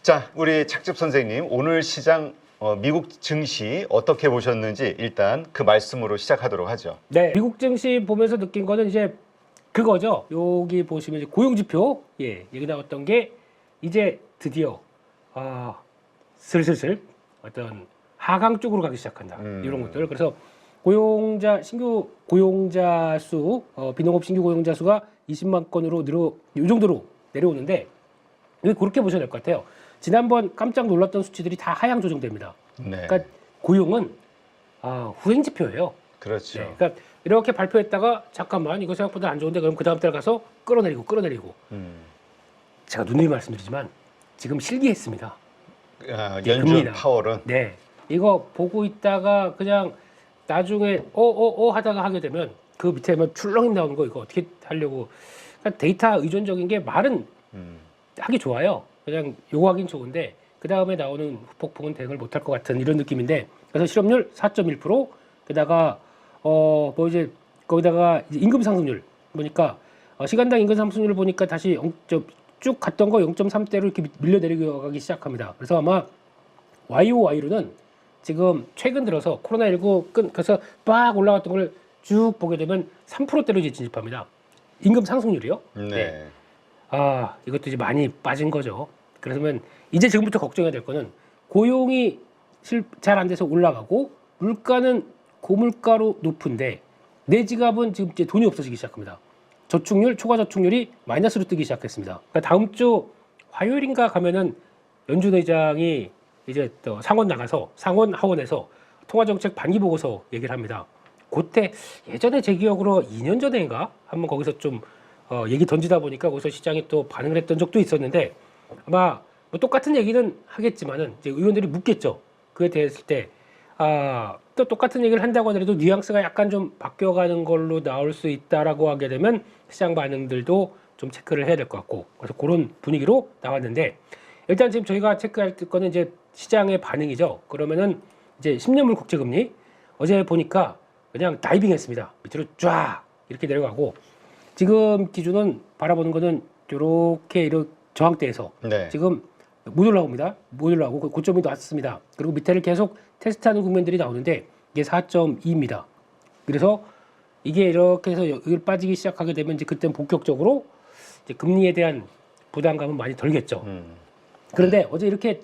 자, 우리 착즙 선생님, 오늘 시장 미국 증시 어떻게 보셨는지 일단 그 말씀으로 시작하도록 하죠. 네, 미국 증시 보면서 느낀 거는 이제 그거죠. 여기 보시면 이제 고용지표, 여기 나왔던 게 이제 드디어 슬슬슬 어떤 하강 쪽으로 가기 시작한다. 이런 것들. 그래서 신규 고용자 수, 비농업 신규 고용자 수가 20만 건으로 이 정도로 내려오는데 여기 그렇게 보셔야 될 것 같아요. 지난번 깜짝 놀랐던 수치들이 다 하향 조정됩니다. 네. 그러니까 고용은 후행 지표예요. 그렇죠. 네, 그러니까 이렇게 발표했다가 잠깐만 이거 생각보다 안 좋은데 그럼 그 다음 달 가서 끌어내리고 제가 누누이 말씀드리지만 지금 실기했습니다. 연준 금리나. 파월은 네, 이거 보고 있다가 그냥 나중에 하다가 하게 되면 그 밑에만 출렁이 나오는 거 이거 어떻게 하려고. 그러니까 데이터 의존적인 게 말은 하기 좋아요. 그냥 요구하긴 좋은데 그 다음에 나오는 후폭풍은 대응을 못할 것 같은 이런 느낌인데, 그래서 실업률 4.1%, 게다가 이제 거기다가 이제 임금 상승률 보니까 시간당 임금 상승률을 보니까 다시 쭉 갔던 거 0.3대로 이렇게 밀려 내려가기 시작합니다. 그래서 아마 YOY로는 지금 최근 들어서 코로나19 그래서 빡 올라갔던 걸 쭉 보게 되면 3%대로 이제 진입합니다. 임금 상승률이요. 네. 이것도 이제 많이 빠진 거죠. 그러면 이제 지금부터 걱정해야 될 거는 고용이 잘 안 돼서 올라가고 물가는 고물가로 높은데 내 지갑은 지금 이제 돈이 없어지기 시작합니다. 저축률, 초과 저축률이 마이너스로 뜨기 시작했습니다. 그러니까 다음 주 화요일인가 가면은 연준 의장이 이제 또 상원 나가서 상원 하원에서 통화정책 반기 보고서 얘기를 합니다. 그때 예전에 제 기억으로 2년 전인가 한번 거기서 좀 얘기 던지다 보니까 거기서 시장이 또 반응을 했던 적도 있었는데, 아마 뭐 똑같은 얘기는 하겠지만은 이제 의원들이 묻겠죠. 그에 대했을 때 또 똑같은 얘기를 한다고 하더라도 뉘앙스가 약간 좀 바뀌어가는 걸로 나올 수 있다라고 하게 되면 시장 반응들도 좀 체크를 해야 될 것 같고, 그래서 그런 분위기로 나왔는데, 일단 지금 저희가 체크할 거는 이제 시장의 반응이죠. 그러면은 이제 10년물 국채금리 어제 보니까 그냥 다이빙했습니다. 밑으로 쫙 이렇게 내려가고, 지금 기준은 바라보는 거는 이렇게 저항대에서 네. 지금 못 올라옵니다. 못 올라오고 고점이 왔습니다. 그리고 밑에를 계속 테스트하는 국면들이 나오는데 이게 4.2입니다. 그래서 이게 이렇게 해서 여기를 빠지기 시작하게 되면 이제 그때는 본격적으로 이제 금리에 대한 부담감은 많이 덜겠죠. 그런데 어제 이렇게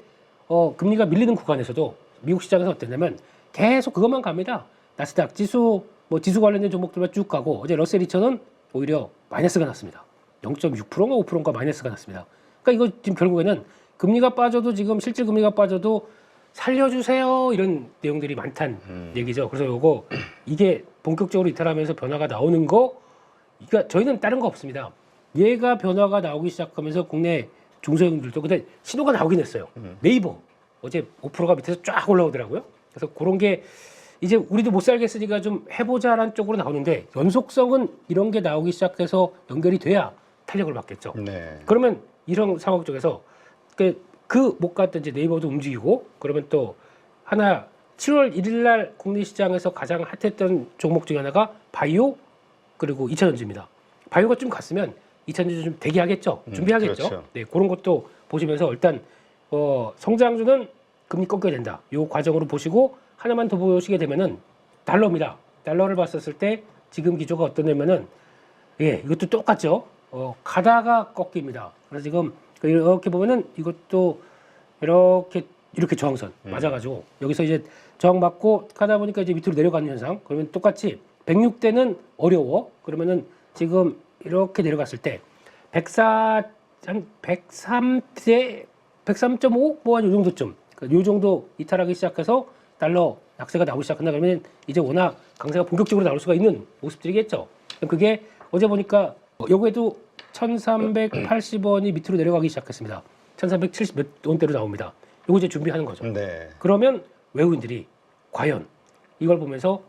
금리가 밀리는 구간에서도 미국 시장에서 어땠냐면 계속 그것만 갑니다. 나스닥 지수, 지수 관련된 종목들만 쭉 가고, 어제 러셀 2000은 오히려 마이너스가 났습니다. 0.6%인가 5%인가 마이너스가 났습니다. 그러니까 이거 지금 결국에는 금리가 빠져도 지금 실질 금리가 빠져도 살려주세요 이런 내용들이 많다는 얘기죠. 그래서 이게 본격적으로 이탈하면서 변화가 나오는 거, 그러니까 저희는 다른 거 없습니다. 얘가 변화가 나오기 시작하면서 국내 중소형들도 근데 신호가 나오긴 했어요. 네이버 어제 5%가 밑에서 쫙 올라오더라고요. 그래서 그런 게 이제 우리도 못 살겠으니까 좀 해보자라는 쪽으로 나오는데, 연속성은 이런 게 나오기 시작해서 연결이 돼야 탄력을 받겠죠. 네. 그러면 이런 상황 쪽에서 못 갔던 이제 네이버도 움직이고, 그러면 또 하나 7월 1일 날 국내 시장에서 가장 핫했던 종목 중에 하나가 바이오 그리고 2차전지입니다. 바이오가 좀 갔으면 2차전지 좀 대기하겠죠. 준비하겠죠. 그렇죠. 네, 그런 것도 보시면서 일단 성장주는 금리 꺾여야 된다. 이 과정으로 보시고 하나만 더 보시게 되면은 달러입니다. 달러를 봤었을 때 지금 기조가 어떠냐면은 이것도 똑같죠. 가다가 꺾입니다. 그래서 지금 이렇게 보면은 이것도 이렇게 저항선 맞아가지고 여기서 이제 저항 맞고 가다 보니까 이제 밑으로 내려가는 현상. 그러면 똑같이 106대는 어려워. 그러면은 지금 이렇게 내려갔을 때 103대 103.5 뭐 한 요 정도쯤, 요 정도 이탈하기 시작해서 달러 약세가 나오기 시작한다 그러면 이제 워낙 강세가 본격적으로 나올 수가 있는 모습들이겠죠. 그게 어제 보니까 여기에도 1380원이 밑으로 내려가기 시작했습니다. 1370 몇 원대로 나옵니다. 요거 이제 준비하는 거죠. 네. 그러면 외국인들이 과연 이걸 보면서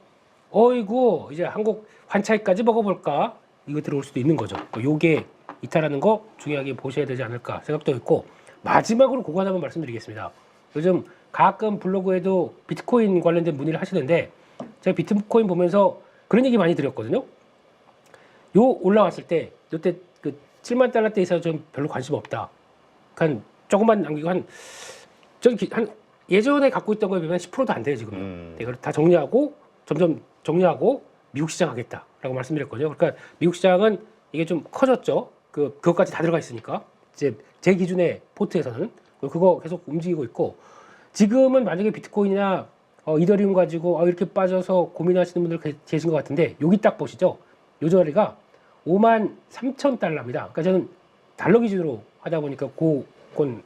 어이구 이제 한국 환차익까지 먹어볼까, 이거 들어올 수도 있는 거죠. 요게 이탈하는 거 중요하게 보셔야 되지 않을까 생각도 있고, 마지막으로 그거 하나만 말씀드리겠습니다. 요즘 가끔 블로그에도 비트코인 관련된 문의를 하시는데, 제가 비트코인 보면서 그런 얘기 많이 드렸거든요. 요 올라왔을 때 요때 그 7만 달러대에서 좀 별로 관심 없다. 그러니까 조금만 남기고 한 예전에 갖고 있던 거에 비하면 10%도 안 돼요 지금. 이걸 다 정리하고 점점 정리하고 미국 시장 하겠다라고 말씀드렸거든요. 그러니까 미국 시장은 이게 좀 커졌죠. 그것까지 다 들어가 있으니까 이제 제 기준의 포트에서는 그거 계속 움직이고 있고 지금은 만약에 비트코인이나 이더리움 가지고 이렇게 빠져서 고민하시는 분들 계신 것 같은데 여기 딱 보시죠. 요 자리가 53,000달러입니다. 그러니까 저는 달러 기준으로 하다 보니까 그건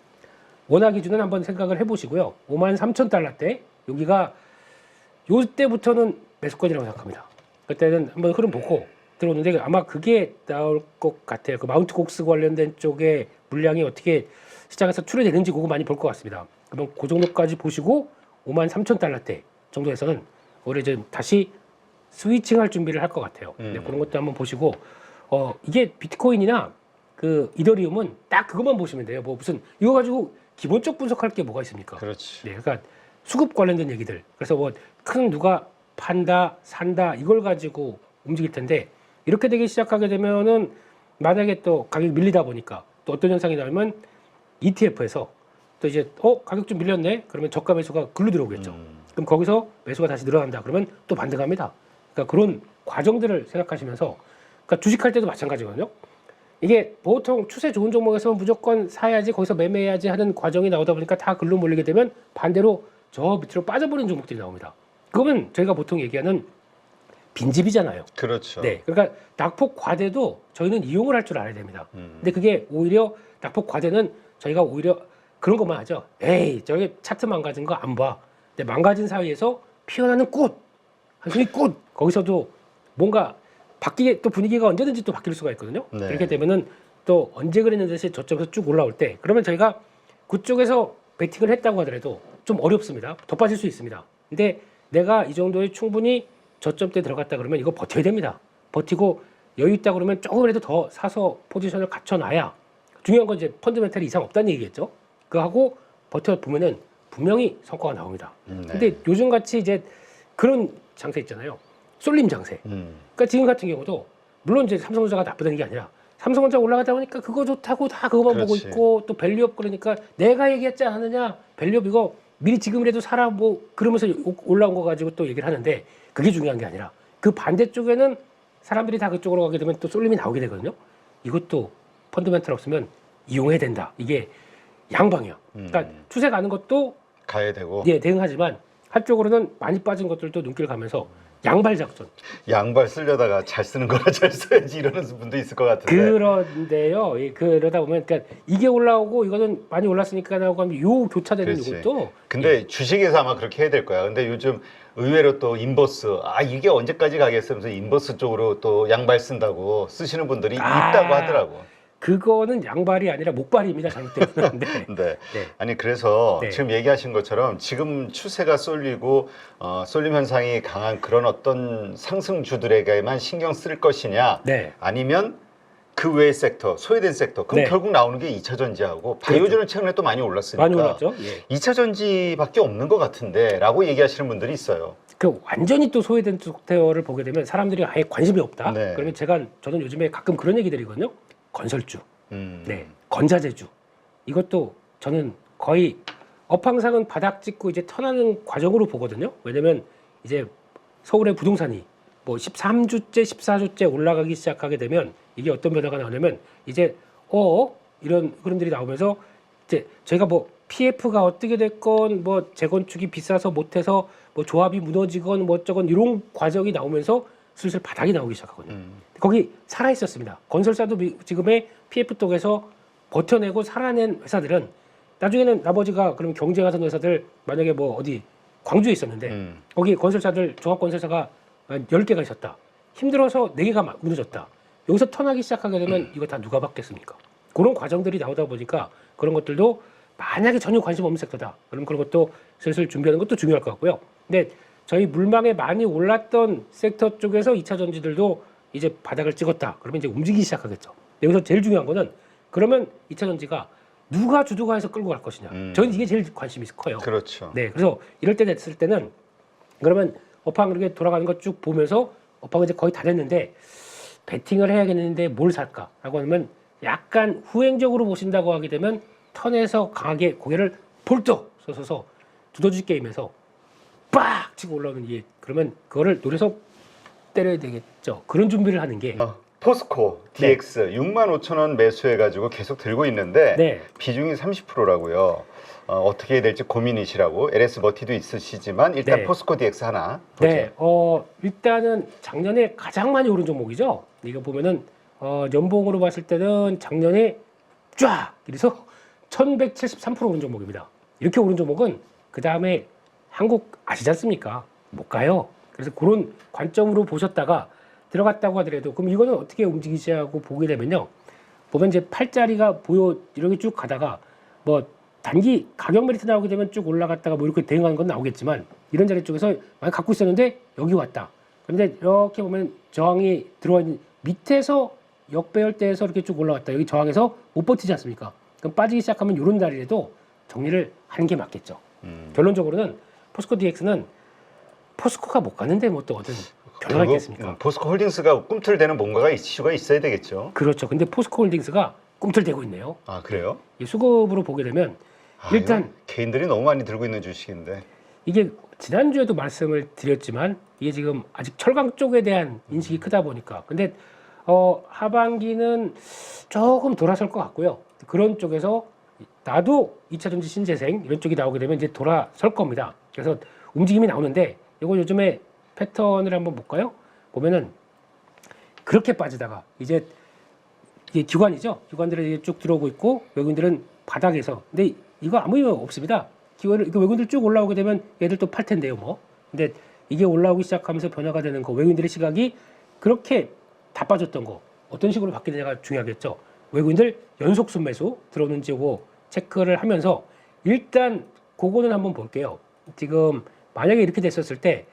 원화 기준은 한번 생각을 해보시고요. 53,000달러대 여기가 요때부터는 매수권이라고 생각합니다. 그때는 한번 흐름 보고 들어오는데 아마 그게 나올 것 같아요. 그 마운트 곡스 관련된 쪽에 물량이 어떻게 시장에서 출해되는지 그거 많이 볼 것 같습니다. 그러면 그 정도까지 보시고 53,000달러대 정도에서는 올해 이제 다시 스위칭할 준비를 할 것 같아요. 네, 그런 것도 한번 보시고 이게 비트코인이나 그 이더리움은 딱 그것만 보시면 돼요. 뭐 무슨 이거 가지고 기본적 분석할 게 뭐가 있습니까? 그렇지. 네, 그러니까 수급 관련된 얘기들. 그래서 뭐 큰 누가 판다, 산다 이걸 가지고 움직일 텐데 이렇게 되기 시작하게 되면은 만약에 또 가격이 밀리다 보니까 또 어떤 현상이 나오면 ETF에서 또 이제 가격 좀 밀렸네. 그러면 저가 매수가 글로 들어오겠죠. 그럼 거기서 매수가 다시 늘어난다. 그러면 또 반등합니다. 그러니까 그런 과정들을 생각하시면서 그러니까 주식할 때도 마찬가지거든요. 이게 보통 추세 좋은 종목에서는 무조건 사야지 거기서 매매해야지 하는 과정이 나오다 보니까 다 글로 몰리게 되면 반대로 저 밑으로 빠져버리는 종목들이 나옵니다. 그러면 저희가 보통 얘기하는 빈집이잖아요. 그렇죠. 네, 그러니까 낙폭 과대도 저희는 이용을 할 줄 알아야 됩니다. 근데 그게 오히려 낙폭 과대는 저희가 오히려 그런 것만 하죠. 에이, 저기 차트 망가진 거 안 봐. 근데 망가진 사이에서 피어나는 꽃, 한 송이 꽃. 거기서도 뭔가 바뀌게 또 분위기가 언제든지 또 바뀔 수가 있거든요. 네. 그렇게 되면은 또 언제 그랬는지 저쪽에서 쭉 올라올 때 그러면 저희가 그쪽에서 베팅을 했다고 하더라도 좀 어렵습니다. 더 빠질 수 있습니다. 근데 내가 이 정도에 충분히 저점대 들어갔다 그러면 이거 버텨야 됩니다. 버티고 여유 있다 그러면 조금이라도 더 사서 포지션을 갖춰놔야 중요한 건 이제 펀드멘탈이 이상 없다는 얘기겠죠. 그거 하고 버텨보면은 분명히 성과가 나옵니다. 근데 요즘 같이 이제 그런 장세 있잖아요. 쏠림 장세. 그러니까 지금 같은 경우도 물론 이제 삼성전자가 나쁘다는 게 아니라 삼성전자 올라가다 보니까 그거 좋다고 다 그거만 보고 그렇지. 있고 또 밸류업 그러니까 내가 얘기했지 않느냐 밸류업 이거 미리 지금이라도 사라 뭐 그러면서 올라온 거 가지고 또 얘기를 하는데 그게 중요한 게 아니라 그 반대쪽에는 사람들이 다 그쪽으로 가게 되면 또 쏠림이 나오게 되거든요. 이것도 펀드멘탈 없으면 이용해야 된다. 이게 양방향. 그러니까 추세 가는 것도 가야 되고 예, 대응하지만 한쪽으로는 많이 빠진 것들도 눈길 가면서 양발 작전. 양발 쓰려다가 잘 쓰는 거라 잘 써야지 이러는 분도 있을 것 같은데. 그런데요. 그러다 보면 그러니까 이게 올라오고 이거는 많이 올랐으니까 나오고 하면 요 교차되는 그렇지. 이것도 근데 주식에서 아마 그렇게 해야 될 거야. 근데 요즘 의외로 또 인버스 이게 언제까지 가겠으면서 인버스 쪽으로 또 양발 쓴다고 쓰시는 분들이 있다고 하더라고. 그거는 양발이 아니라 목발입니다. 잘못되면. 네. 네. 네. 아니 그래서 네. 지금 얘기하신 것처럼 지금 추세가 쏠리고 쏠림 현상이 강한 그런 어떤 상승주들에게만 신경 쓸 것이냐 네. 아니면 그 외의 섹터, 소외된 섹터 그럼 네. 결국 나오는 게 2차 전지하고 바이오주는 최근에 또 많이 올랐으니까 많이 올랐죠. 예. 2차 전지밖에 없는 것 같은데 라고 얘기하시는 분들이 있어요. 그 완전히 또 소외된 섹터를 보게 되면 사람들이 아예 관심이 없다. 네. 그러면 저는 요즘에 가끔 그런 얘기 드리거든요. 건설주, 네, 건자재주. 이것도 저는 거의 업황상은 바닥 찍고 이제 턴하는 과정으로 보거든요. 왜냐면 이제 서울의 부동산이 뭐 13주째, 14주째 올라가기 시작하게 되면 이게 어떤 변화가 나오냐면 이제 이런 흐름들이 나오면서 이제 저희가 뭐 PF가 어떻게 됐건 뭐 재건축이 비싸서 못해서 뭐 조합이 무너지건 뭐 어쩌건 이런 과정이 나오면서 슬슬 바닥이 나오기 시작하거든요. 거기 살아 있었습니다. 건설사도 지금의 PF 쪽에서 버텨내고 살아낸 회사들은 나중에는 나머지가 그럼 경쟁하던 회사들 만약에 뭐 어디 광주에 있었는데 거기 건설사들 종합건설사가 10개가 있었다. 힘들어서 4개가 무너졌다. 여기서 턴하기 시작하게 되면 이거 다 누가 받겠습니까? 그런 과정들이 나오다 보니까 그런 것들도 만약에 전혀 관심 없는 섹터다. 그럼 그런 것도 슬슬 준비하는 것도 중요할 것 같고요. 근데 저희 물망에 많이 올랐던 섹터 쪽에서 2차 전지들도 이제 바닥을 찍었다. 그러면 이제 움직이기 시작하겠죠. 여기서 제일 중요한 거는 그러면 2차 전지가 누가 주도가해서 끌고 갈 것이냐. 저는 이게 제일 관심이 커요. 그렇죠. 네, 그래서 이럴 때 됐을 때는 그러면 업황 그렇게 돌아가는 거 쭉 보면서 업황은 이제 거의 다 됐는데 배팅을 해야겠는데 뭘 살까라고 하면 약간 후행적으로 보신다고 하게 되면 턴에서 강하게 고개를 볼떡 쏘서서 두더지 게임에서 빡 치고 올라오는 이게 그러면 그거를 노려서 때려야 되겠죠. 그런 준비를 하는 게 포스코 DX 65,000원 매수해가지고 계속 들고 있는데 네. 비중이 30%라고요. 어떻게 해야 될지 고민이시라고. LS 머티도 있으시지만 일단 네. 포스코 DX 하나 보죠. 네, 일단은 작년에 가장 많이 오른 종목이죠. 이거 보면은 연봉으로 봤을 때는 작년에 쫙 이래서 1,173% 오른 종목입니다. 이렇게 오른 종목은 그 다음에 한국 아시지 않습니까? 못 가요. 그래서 그런 관점으로 보셨다가 들어갔다고 하더라도 그럼 이거는 어떻게 움직이지 하고 보게 되면요. 보면 이제 8자리가 보여 이렇게 쭉 가다가 뭐 단기 가격 메리트 나오게 되면 쭉 올라갔다가 뭐 이렇게 대응하는 건 나오겠지만 이런 자리 쪽에서 많이 갖고 있었는데 여기 왔다. 그런데 이렇게 보면 저항이 들어와 있는 밑에서 역배열대에서 이렇게 쭉 올라왔다. 여기 저항에서 못 버티지 않습니까? 그럼 빠지기 시작하면 이런 자리에도 정리를 하는 게 맞겠죠. 결론적으로는 포스코 DX는 포스코가 못 가는데 뭐 또 어떤 변화가 있겠습니까? 포스코 홀딩스가 꿈틀대는 뭔가가 이슈가 있어야 되겠죠. 그렇죠. 근데 포스코 홀딩스가 꿈틀대고 있네요. 아 그래요? 이 수급으로 보게 되면 일단 이건 개인들이 너무 많이 들고 있는 주식인데. 이게 지난주에도 말씀을 드렸지만 이게 지금 아직 철강 쪽에 대한 인식이 크다 보니까 근데 하반기는 조금 돌아설 것 같고요. 그런 쪽에서 나도 2차전지 신재생 이런 쪽이 나오게 되면 이제 돌아설 겁니다. 그래서 움직임이 나오는데 이거 요즘에 패턴을 한번 볼까요? 보면은 그렇게 빠지다가 이제 이게 기관이죠. 기관들이 쭉 들어오고 있고 외국인들은 바닥에서 근데 이거 아무 이유 없습니다. 외국인들 쭉 올라오게 되면 얘들 또 팔 텐데요, 뭐. 근데 이게 올라오기 시작하면서 변화가 되는 거, 외국인들의 시각이 그렇게 다 빠졌던 거, 어떤 식으로 바뀌느냐가 중요하겠죠. 외국인들 연속 순매수 들어오는지 요거 체크를 하면서 일단 그거는 한번 볼게요. 지금 만약에 이렇게 됐었을 때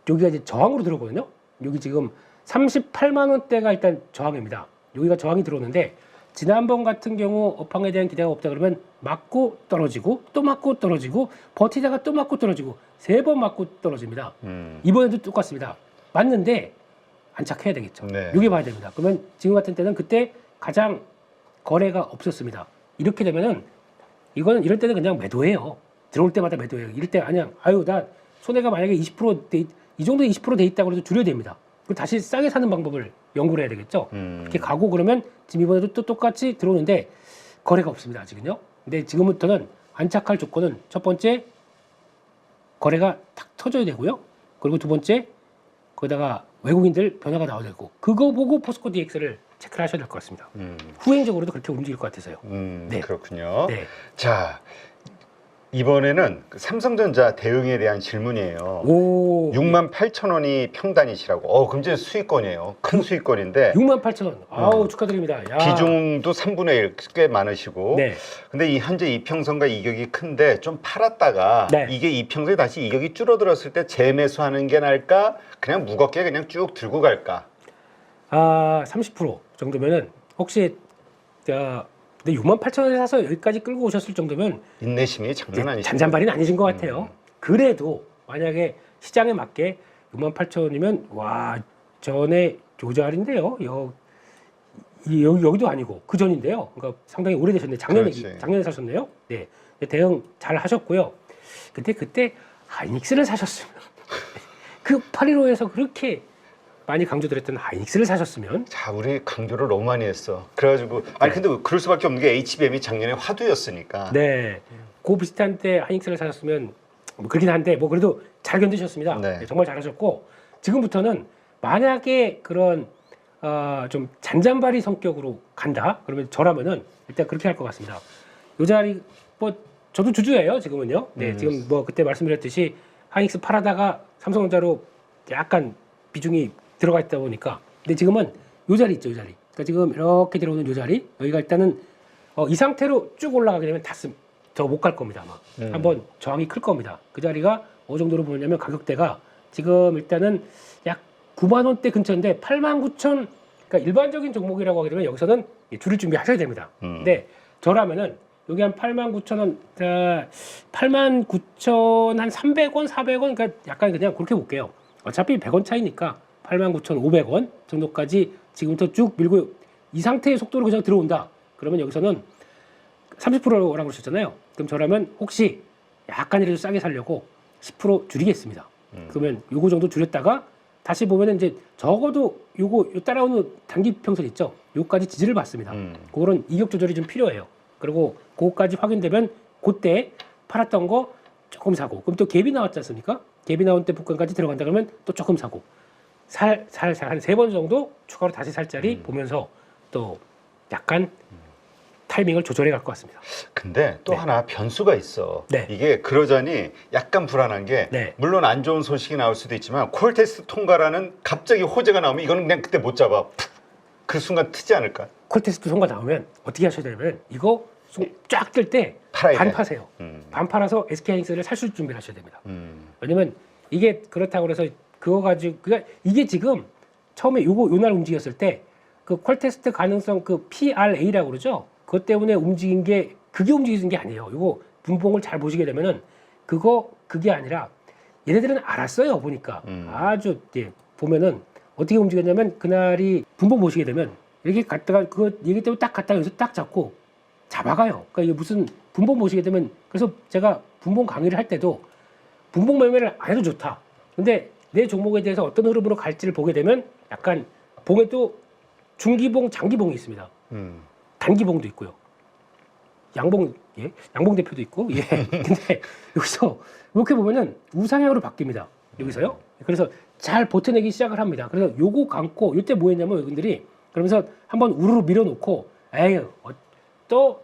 여기가 이제 저항으로 들어오거든요. 여기 지금 38만 원대가 일단 저항입니다. 여기가 저항이 들어오는데 지난번 같은 경우 업황에 대한 기대가 없다 그러면 맞고 떨어지고 또 맞고 떨어지고 버티다가 또 맞고 떨어지고 3번 맞고 떨어집니다. 이번에도 똑같습니다. 맞는데 안착해야 되겠죠. 네. 여기 봐야 됩니다. 그러면 지금 같은 때는 그때 가장 거래가 없었습니다. 이렇게 되면은 이거는 이럴 때는 그냥 매도해요. 들어올 때마다 매도해요. 이럴 때 그냥 아유 나 손해가 만약에 20%돼 이 정도 20%돼 있다고 해도 줄여야 됩니다. 그리고 다시 싸게 사는 방법을 연구를 해야 되겠죠. 이렇게 가고 그러면 지금 이번에도 또 똑같이 들어오는데 거래가 없습니다. 아직은요. 근데 지금부터는 안착할 조건은 첫 번째 거래가 탁 터져야 되고요. 그리고 두 번째 거기다가 외국인들 변화가 나와야 되고 그거 보고 포스코 DX를 체크를 하셔야 될 것 같습니다. 후행적으로도 그렇게 움직일 것 같아서요. 네. 그렇군요. 네. 자, 이번에는 그 삼성전자 대응에 대한 질문이에요. 오. 68,000원이 평단이시라고. 그럼 이제 수익권이에요. 큰 수익권인데 68,000원. 아우 축하드립니다. 야. 비중도 3분의 1 꽤 많으시고. 네. 근데 이 현재 이평선과 이격이 큰데 좀 팔았다가 네. 이게 이평선이 다시 이격이 줄어들었을 때 재매수하는 게 나을까? 그냥 무겁게 그냥 쭉 들고 갈까? 30% 정도면은 혹시 근데 68,000원에 사서 여기까지 끌고 오셨을 정도면 인내심이 장난 아니시죠? 잔잔발이는 아니신 것 같아요. 그래도 만약에 시장에 맞게 68,000원이면 와 전에 조자리인데요. 여기도 아니고 그 전인데요. 그러니까 상당히 오래되셨네. 그렇지. 작년에 사셨네요. 네, 대응 잘 하셨고요. 근데 그때 하이닉스를 사셨으면 그 815에서 그렇게 많이 강조드렸던 하이닉스를 사셨으면 자, 우리 강조를 너무 많이 했어. 그래가지고 아니 근데 그럴 수밖에 없는 게 HBM이 작년에 화두였으니까. 네, 그 비슷한 때 하이닉스를 사셨으면 뭐 그렇긴 한데 뭐 그래도 잘 견디셨습니다. 네. 네, 정말 잘하셨고 지금부터는 만약에 그런 좀 잔잔바리 성격으로 간다 그러면 저라면은 일단 그렇게 할 것 같습니다. 요 자리 뭐 저도 주주예요 지금은요. 네, 지금 뭐 그때 말씀드렸듯이 하이닉스 팔아다가 삼성전자로 약간 비중이 들어가 있다 보니까 근데 지금은 요 자리 있죠, 요 자리. 그러니까 지금 이렇게 들어오는 요 자리 여기가 일단은 이 상태로 쭉 올라가게 되면 더 못 갈 겁니다 아마. 한번 저항이 클 겁니다. 그 자리가 어느 정도로 보냐면 가격대가 지금 일단은 약 9만 원대 근처인데 89,000 그러니까 일반적인 종목이라고 하게 되면 여기서는 줄일 준비 하셔야 됩니다. 근데 저라면은 여기 한 89,000원, 89,000 한 300원, 400원 그러니까 약간 그냥 그렇게 볼게요. 어차피 100원 차이니까 89,500원 정도까지 지금부터 쭉 밀고 이 상태의 속도로 그냥 들어온다. 그러면 여기서는 30%라고 그러셨잖아요. 그럼 저라면 혹시 약간이라도 싸게 살려고 10% 줄이겠습니다. 그러면 요거 정도 줄였다가 다시 보면은 이제 적어도 요거 요 따라오는 단기 평선 있죠. 요까지 지지를 받습니다. 그거는 이격 조절이 좀 필요해요. 그리고 그거까지 확인되면 그때 팔았던 거 조금 사고, 그럼 또 갭이 나왔지 않습니까? 갭이 나온 때 북한까지 들어간다 그러면 또 조금 사고, 살살 한 3번 정도 추가로 다시 살 자리 보면서 또 약간 타이밍을 조절해 갈 것 같습니다. 근데 또 네. 하나 변수가 있어. 네. 이게 그러자니 약간 불안한 게 네. 물론 안 좋은 소식이 나올 수도 있지만 콜 테스트 통과라는 갑자기 호재가 나오면 이거는 그냥 그때 못 잡아. 그 순간 트지 않을까? 콜 테스트 통과 나오면 어떻게 하셔야 되냐면 이거 쫙 뜰 때 팔아야 반 돼. 파세요. 음. 반 팔아서 SK하이닉스를 살 수 준비를 하셔야 됩니다. 음. 왜냐면 이게 그렇다고 그래서 그거 가지고 그러니까 이게 지금 처음에 요날 움직였을 때 그 콜 테스트 가능성 그 PRA라고 그러죠. 그것 때문에 움직인 게 그게 움직이는 게 아니에요. 요거 분봉을 잘 보시게 되면은 그게 아니라 얘네들은 알았어요. 보니까 아주 보면은 어떻게 움직였냐면 그날이 분봉 보시게 되면 이렇게 갔다가 그거 얘기 때문에 딱 갔다가 여기서 딱 잡고 잡아가요. 그러니까 이게 무슨 분봉 보시게 되면 그래서 제가 분봉 강의를 할 때도 분봉 매매를 안 해도 좋다. 근데 내 종목에 대해서 어떤 흐름으로 갈지를 보게 되면 약간 봉에도 중기봉, 장기봉이 있습니다. 단기봉도 있고요. 양봉 대표도 있고. 예. 근데 여기서 이렇게 보면은 우상향으로 바뀝니다. 여기서요. 그래서 잘 버텨내기 시작을 합니다. 그래서 요거 감고 이때 뭐 했냐면 여러분들이 그러면서 한번 우르르 밀어놓고 에휴 또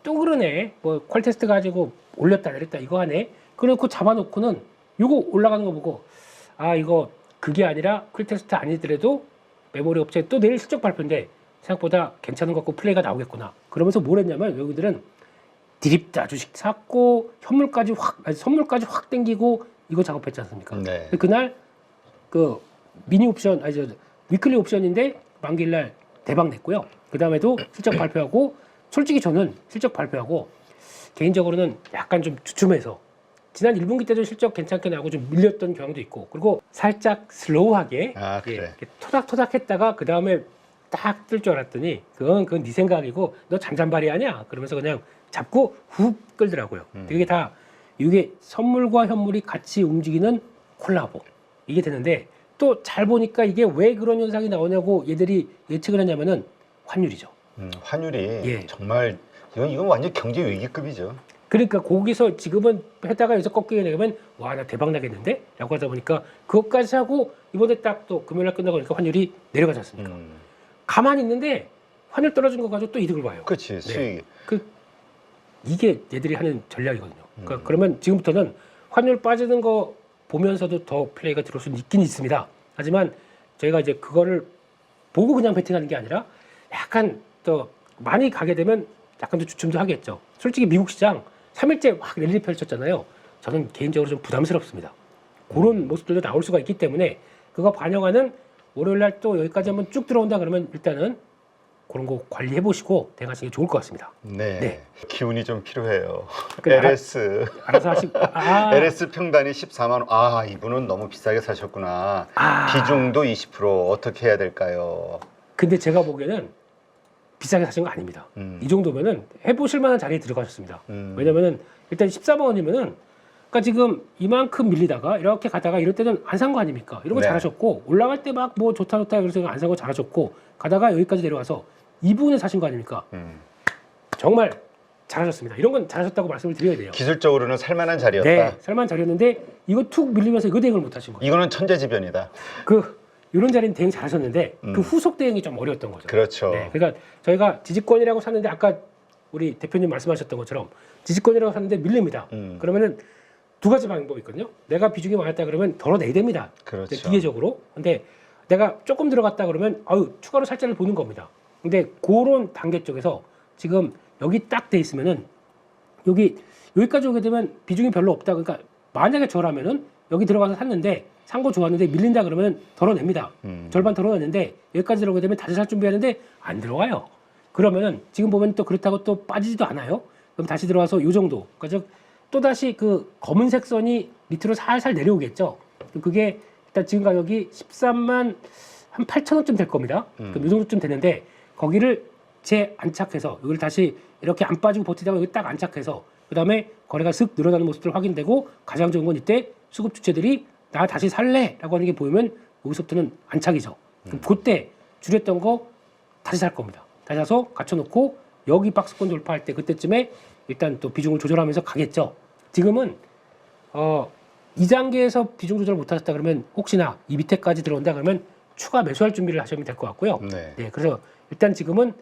그러네. 뭐 콜 테스트 가지고 올렸다 내렸다 이거 하네. 그래놓고 잡아놓고는 요거 올라가는 거 보고 아 이거 그게 아니라 콜 테스트 아니더라도 메모리 업체 또 내일 실적 발표인데 생각보다 괜찮은 것 같고 플레이가 나오겠구나. 그러면서 뭘 했냐면 여기들은 디립다 주식 샀고 선물까지 확 땡기고 이거 작업했지 않습니까? 네. 그날 그 미니 옵션 위클리 옵션인데 만기일날 대박 냈고요. 그 다음에도 실적 발표하고 솔직히 저는 실적 발표하고 개인적으로는 약간 좀 주춤해서 지난 1분기 때도 실적 괜찮게 나오고 좀 밀렸던 경향도 있고 그리고 살짝 슬로우하게 아, 그래. 이렇게 토닥토닥 했다가 그 다음에 딱 뜰 줄 알았더니 그건 네 생각이고 너 잔잔바리 하냐 그러면서 그냥 잡고 훅 끌더라고요. 이게 선물과 현물이 같이 움직이는 콜라보 이게 되는데 또 잘 보니까 이게 왜 그런 현상이 나오냐고 얘들이 예측을 했냐면은 환율이죠. 환율이 예. 정말 이건 완전 경제 위기급이죠. 그러니까 거기서 지금은 했다가 여기서 꺾이게 되면 와 나 대박 나겠는데? 라고 하다 보니까 그것까지 하고 이번에 딱 또 금요일날 끝나고 그러니까 환율이 내려가지 않습니까? 가만히 있는데 환율 떨어진 거 가지고 또 이득을 봐요. 그렇지 수익. 이게 얘들이 하는 전략이거든요. 그러니까 그러면 지금부터는 환율 빠지는 거 보면서도 더 플레이가 들어올 수는 있긴 있습니다. 하지만 저희가 이제 그거를 보고 그냥 베팅하는 게 아니라 약간 또 많이 가게 되면 약간 더 주춤도 하겠죠. 솔직히 미국 시장 3일째 막 랠리 펼쳤잖아요. 저는 개인적으로 좀 부담스럽습니다. 그런 모습들도 나올 수가 있기 때문에 그거 반영하는 월요일날 또 여기까지 한번 쭉 들어온다 그러면 일단은 그런 거 관리해 보시고 대응하시는 게 좋을 것 같습니다. 네. 네. 기운이 좀 필요해요. 그래, LS. 알아서 하시고. LS 평단이 14만 원. 아, 이분은 너무 비싸게 사셨구나. 비중도 20% 어떻게 해야 될까요? 근데 제가 보기에는 비싸게 사신 거 아닙니다. 이 정도면은 해보실 만한 자리에 들어가셨습니다. 왜냐면은 일단 14만 원이면은 그러니까 지금 이만큼 밀리다가 이렇게 가다가 이럴 때는 안 산 거 아닙니까? 이런 거 네. 잘하셨고 올라갈 때 막 뭐 좋다 그래서 안 산 거 잘하셨고 가다가 여기까지 내려와서 이 부분에 사신 거 아닙니까? 정말 잘하셨습니다. 이런 건 잘하셨다고 말씀을 드려야 돼요. 기술적으로는 살만한 자리였다. 네, 살만 자리였는데 이거 툭 밀리면서 이거 대응을 못 하신 거예요. 이거는 천재지변이다. 이런 자리는 대응 잘하셨는데 그 후속 대응이 좀 어려웠던 거죠. 그렇죠. 네, 그러니까 저희가 지지권이라고 샀는데 아까 우리 대표님 말씀하셨던 것처럼 지지권이라고 샀는데 밀립니다. 그러면은 두 가지 방법이 있거든요. 내가 비중이 많았다 그러면 덜어내야 됩니다. 그렇죠. 기계적으로. 근데 내가 조금 들어갔다 그러면 추가로 살짝을 보는 겁니다. 근데 그런 단계 쪽에서 지금 여기 딱 돼 있으면은 여기까지 오게 되면 비중이 별로 없다. 그러니까 만약에 저라면은 여기 들어가서 샀는데 산 거 좋았는데 밀린다 그러면 덜어냅니다. 절반 덜어냈는데 여기까지 들어오게 되면 다시 살 준비하는데 안 들어가요. 그러면은 지금 보면 또 그렇다고 또 빠지지도 않아요. 그럼 다시 들어와서 요 정도. 그러니까 또 다시 그 검은색 선이 밑으로 살살 내려오겠죠. 그게 일단 지금 가격이 13만 한 8천 원쯤 될 겁니다. 그럼 이 정도쯤 되는데 거기를 재안착해서 여기를 다시 이렇게 안 빠지고 버티다가 여기 딱 안착해서 그다음에 거래가 슥 늘어나는 모습들 확인되고 가장 좋은 건 이때 수급 주체들이 나 다시 살래라고 하는 게 보이면 여기서부터는 안착이죠. 그럼 그때 줄였던 거 다시 살 겁니다. 다시 사서 갖춰놓고 여기 박스권 돌파할 때 그때쯤에 일단 또 비중을 조절하면서 가겠죠. 지금은 이 단계에서 비중 조절 못하셨다 그러면 혹시나 이 밑에까지 들어온다 그러면 추가 매수할 준비를 하시면 될 것 같고요. 네. 그래서 일단 지금은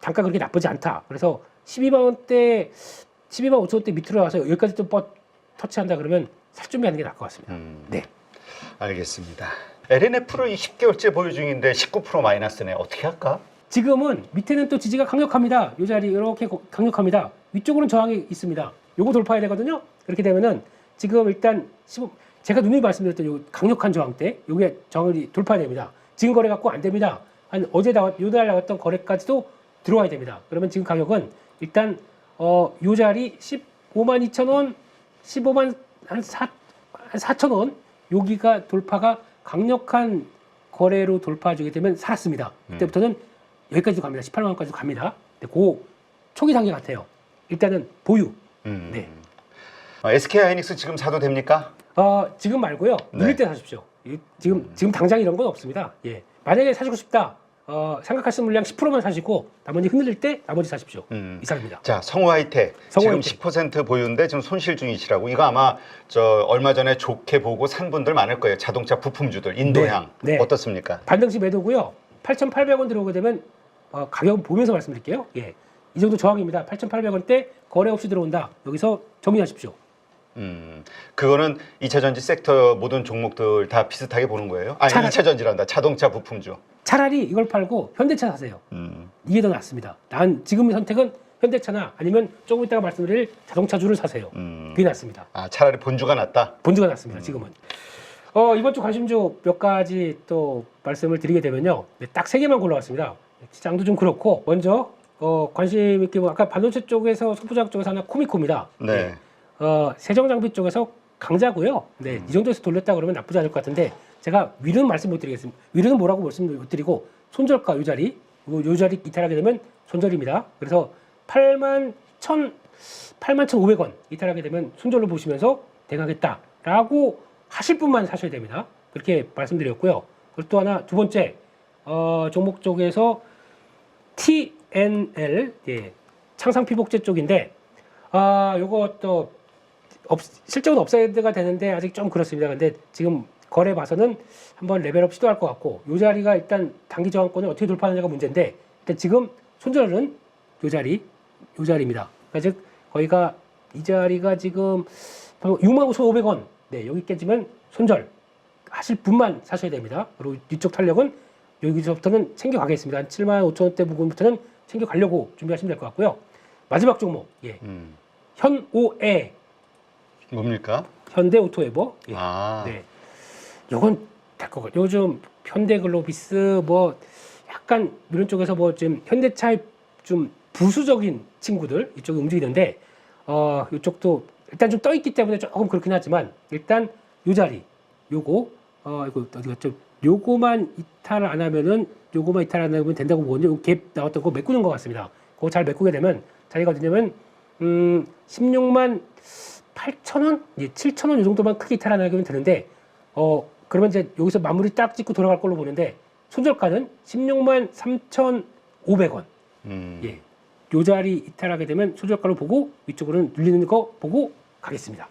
단가 그렇게 나쁘지 않다. 그래서 12만 원대, 12만 5천 원대 밑으로 와서 여기까지 또 터치한다 그러면 살 준비하는 게 나을 것 같습니다. 네. 알겠습니다. LNF를 10개월째 보유 중인데 19% 마이너스네. 어떻게 할까? 지금은 밑에는 또 지지가 강력합니다. 이 자리 이렇게 강력합니다. 위쪽으로는 저항이 있습니다. 요거 돌파해야 되거든요. 그렇게 되면은 지금 일단 제가 누누이 말씀드렸던 요 강력한 저항대, 요게 저항을 돌파해야 됩니다. 지금 거래 갖고 안 됩니다. 한 요달 나왔던 거래까지도 들어와야 됩니다. 그러면 지금 가격은 일단 요 자리 15만 2천 원, 15만 한 4천 원 여기가 돌파가 강력한 거래로 돌파해주게 되면 살았습니다. 그때부터는 여기까지도 갑니다. 18만 원까지도 갑니다. 그 초기 단계 같아요. 일단은 보유. 네. SK 하이닉스 지금 사도 됩니까? 지금 말고요. 눌릴 때 사십시오. 지금 당장 이런 건 없습니다. 예. 만약에 사시고 싶다. 생각하시는 물량 10%만 사시고 나머지 흔들릴 때 나머지 사십시오. 이상입니다. 자, 성우하이텍 지금 10% 보유인데 지금 손실 중이시라고. 이거 아마 얼마 전에 좋게 보고 산 분들 많을 거예요. 자동차 부품주들 인도향. 네. 어떻습니까? 반등시 매도고요. 8,800원 들어오게 되면 가격 보면서 말씀드릴게요. 예. 이 정도 저항입니다. 8,800원대 거래 없이 들어온다. 여기서 정리하십시오. 그거는 2차전지 섹터 모든 종목들 다 비슷하게 보는 거예요? 아니, 2차전지란다. 자동차 부품주. 차라리 이걸 팔고 현대차 사세요. 이게 더 낫습니다. 난 지금의 선택은 현대차나 아니면 조금 이따가 말씀드릴 자동차주를 사세요. 그게 낫습니다. 차라리 본주가 낫다? 본주가 낫습니다. 지금은. 이번 주 관심주 몇 가지 또 말씀을 드리게 되면요. 딱 3개만 골라왔습니다. 시장도 좀 그렇고 먼저 관심 있게 아까 반도체 쪽에서 소부장 쪽에서 하나 코미코입니다. 네. 세정장비 쪽에서 강자고요. 네, 이 정도에서 돌렸다 그러면 나쁘지 않을 것 같은데 제가 위로는 말씀 못 드리겠습니다. 위로는 뭐라고 말씀 못 드리고 손절가 요 자리 이탈하게 되면 손절입니다. 그래서 81,500원 이탈하게 되면 손절로 보시면서 대가겠다라고 하실 분만 사셔야 됩니다. 그렇게 말씀드렸고요. 그리고 또 하나 두 번째 종목 쪽에서 TNL 창상 피복제 쪽인데 요거 또 실적은 업사이드가 되는데 아직 좀 그렇습니다. 근데 지금 거래 봐서는 한번 레벨업 시도할 것 같고 요 자리가 일단 단기 저항권을 어떻게 돌파하느냐가 문제인데 일단 지금 손절은 요 자리입니다. 그러니까 즉 거기가 이 자리가 지금 65,500원 여기 깨지면 손절 하실 분만 사셔야 됩니다. 그리고 이쪽 탄력은 여기서부터는 챙겨가겠습니다. 한 75,000원대 부분부터는 챙겨가려고 준비하시면 될 것 같고요. 마지막 종목 현오에 뭡니까? 현대오토에버. 네. 요건 될 것 같아요. 요즘 현대글로비스 약간 이런 쪽에서 지금 현대차의 좀 부수적인 친구들 이쪽이 움직이는데 이쪽도 일단 좀 떠 있기 때문에 조금 그렇긴 하지만 일단 요 자리 이거 어디 갔죠? 요거만 이탈 안 하면 된다고 보거든요. 갭 나왔던 거 메꾸는 것 같습니다. 그거 잘 메꾸게 되면 자리가 어디냐면 16만 8,000원, 7,000원 이 정도만 크게 이탈 안 하면 되는데 그러면 이제 여기서 마무리 딱 짓고 돌아갈 걸로 보는데 손절가는 16만 3,500원. 요 자리 이탈하게 되면 손절가로 보고 위쪽으로는 눌리는 거 보고 가겠습니다.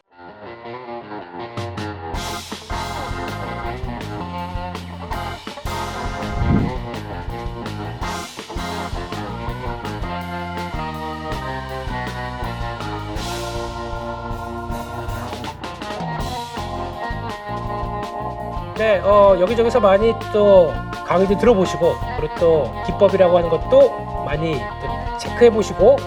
네, 여기저기서 많이 또 강의도 들어보시고 그리고 또 기법이라고 하는 것도 많이 체크해 보시고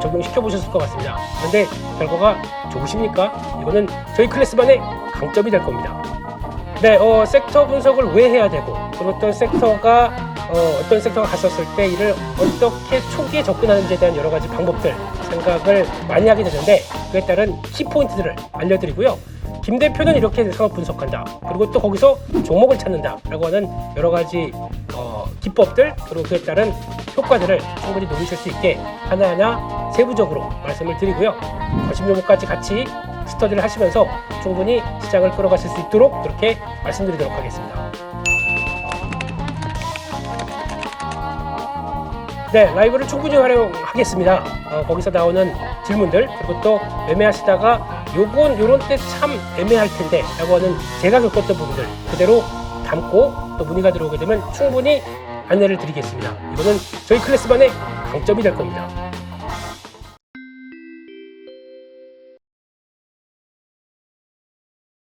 적용시켜 보셨을 것 같습니다. 그런데 결과가 좋으십니까? 이거는 저희 클래스만의 강점이 될 겁니다. 네, 섹터 분석을 왜 해야 되고 그리고 어떤 섹터가 갔었을 때 이를 어떻게 초기에 접근하는지에 대한 여러 가지 방법들 생각을 많이 하게 되는데 그에 따른 키포인트들을 알려드리고요. 김 대표는 이렇게 상업 분석한다. 그리고 또 거기서 종목을 찾는다. 라고 하는 여러 가지 기법들 그리고 그에 따른 효과들을 충분히 노리실 수 있게 하나하나 세부적으로 말씀을 드리고요. 거심 종목까지 같이 스터디를 하시면서 충분히 시장을 끌어가실 수 있도록 그렇게 말씀드리도록 하겠습니다. 네, 라이브를 충분히 활용하겠습니다. 거기서 나오는 질문들, 그리고 또 매매하시다가 요런 때 참 애매할 텐데 라고 하는 제가 겪었던 부분들 그대로 담고 또 문의가 들어오게 되면 충분히 안내를 드리겠습니다. 이거는 저희 클래스만의 강점이 될 겁니다.